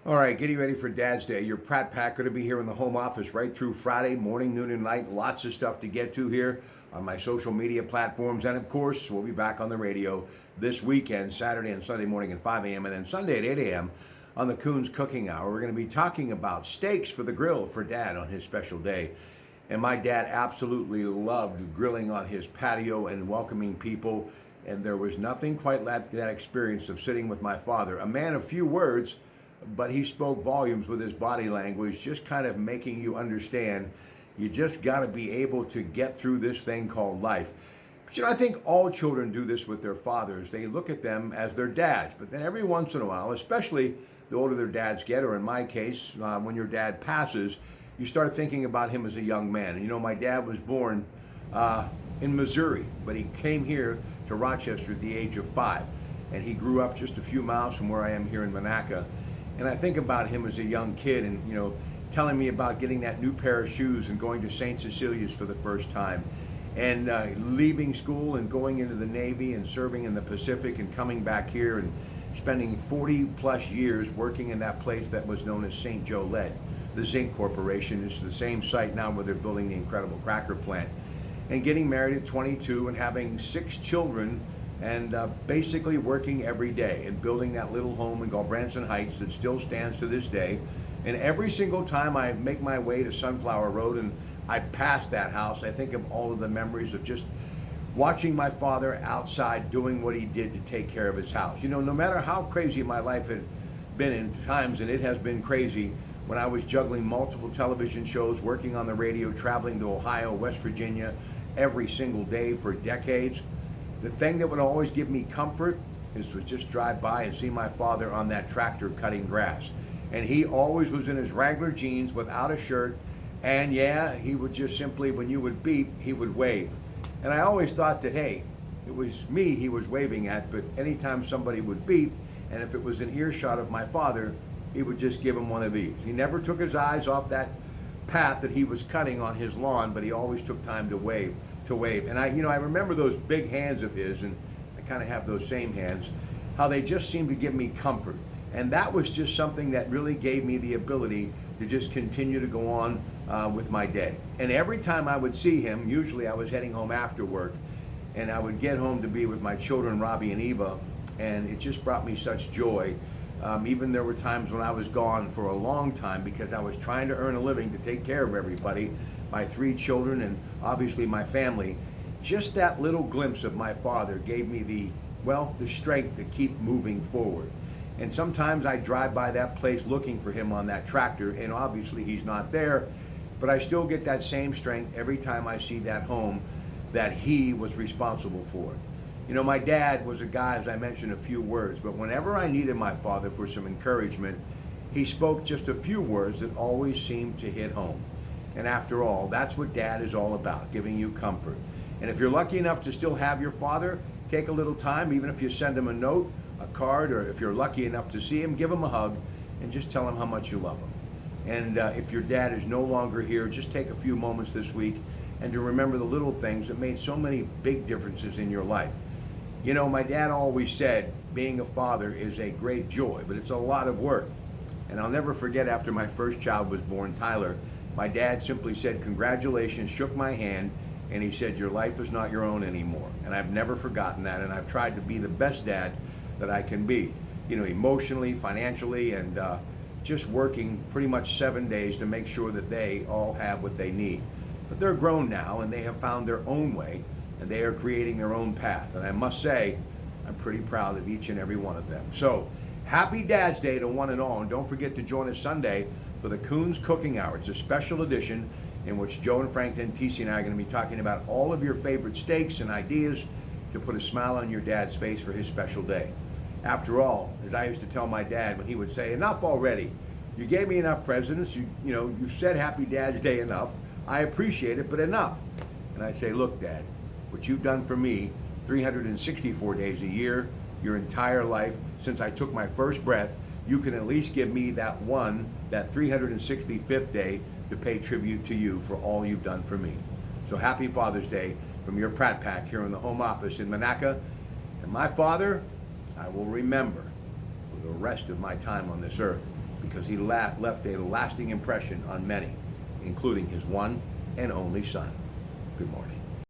All right, getting ready for Dad's Day. Your Pratt Pack going to be here in the home office right through Friday, morning, noon, and night. Lots of stuff to get to here on my social media platforms. And of course, we'll be back on the radio this weekend, Saturday and Sunday morning at 5 a.m. and then Sunday at 8 a.m. on the Coons Cooking Hour. We're going to be talking about steaks for the grill for Dad on his special day. And my dad absolutely loved grilling on his patio and welcoming people. And there was nothing quite like that experience of sitting with my father, a man of few words, but he spoke volumes with his body language, just kind of making you understand you just got to be able to get through this thing called life. But I think all children do this with their fathers. They look at them as their dads, but then every once in a while, especially the older their dads get, or in my case, when your dad passes, you start thinking about him as a young man. And my dad was born in Missouri, but he came here to Rochester at the age of 5, and he grew up just a few miles from where I am here in Monaca. And I think about him as a young kid and, telling me about getting that new pair of shoes and going to St. Cecilia's for the first time and leaving school and going into the Navy and serving in the Pacific and coming back here and spending 40 plus years working in that place that was known as St. Joe Lead. The Zinc Corporation is the same site now where they're building the incredible cracker plant. And getting married at 22 and having 6 children and basically working every day and building that little home in Galbraithson Heights that still stands to this day. And every single time I make my way to Sunflower Road and I pass that house, I think of all of the memories of just watching my father outside doing what he did to take care of his house. No matter how crazy my life had been in times, and it has been crazy, when I was juggling multiple television shows, working on the radio, traveling to Ohio, West Virginia, every single day for decades, the thing that would always give me comfort is to just drive by and see my father on that tractor cutting grass. And he always was in his Wrangler jeans without a shirt. And yeah, he would just simply, when you would beep, he would wave. And I always thought that, hey, it was me he was waving at, but anytime somebody would beep, and if it was an earshot of my father, he would just give him one of these. He never took his eyes off that path that he was cutting on his lawn, but he always took time to wave. And I remember those big hands of his, and I kind of have those same hands, how they just seemed to give me comfort. And that was just something that really gave me the ability to just continue to go on with my day. And every time I would see him, usually I was heading home after work, and I would get home to be with my children, Robbie and Eva, and it just brought me such joy. Even there were times when I was gone for a long time because I was trying to earn a living to take care of everybody, my 3 children and obviously my family. Just that little glimpse of my father gave me the strength to keep moving forward. And sometimes I drive by that place looking for him on that tractor, and obviously he's not there, but I still get that same strength every time I see that home that he was responsible for. My dad was a guy, as I mentioned, a few words, but whenever I needed my father for some encouragement, he spoke just a few words that always seemed to hit home. And after all, that's what Dad is all about, giving you comfort. And if you're lucky enough to still have your father, take a little time, even if you send him a note, a card, or if you're lucky enough to see him, give him a hug and just tell him how much you love him. And if your dad is no longer here, just take a few moments this week and to remember the little things that made so many big differences in your life. My dad always said being a father is a great joy, but it's a lot of work. And I'll never forget, after my first child was born, Tyler, my dad simply said, "Congratulations," shook my hand, and he said, "Your life is not your own anymore." And I've never forgotten that, and I've tried to be the best dad that I can be, emotionally, financially, and just working pretty much 7 days to make sure that they all have what they need. But they're grown now, and they have found their own way, and they are creating their own path. And I must say, I'm pretty proud of each and every one of them. So, happy Dad's Day to one and all, and don't forget to join us Sunday for the Coons Cooking Hour. It's a special edition in which Joe and Frank Dentisi and I are going to be talking about all of your favorite steaks and ideas to put a smile on your dad's face for his special day. After all, as I used to tell my dad when he would say, "Enough already. You gave me enough presents. You've said Happy Dad's Day enough. I appreciate it, but enough." And I say, "Look, Dad, what you've done for me 364 days a year, your entire life, since I took my first breath, you can at least give me that 365th day to pay tribute to you for all you've done for me." So happy Father's Day from your Pratt Pack here in the home office in Monaca. And my father, I will remember for the rest of my time on this earth. because he left a lasting impression on many, including his one and only son. Good morning.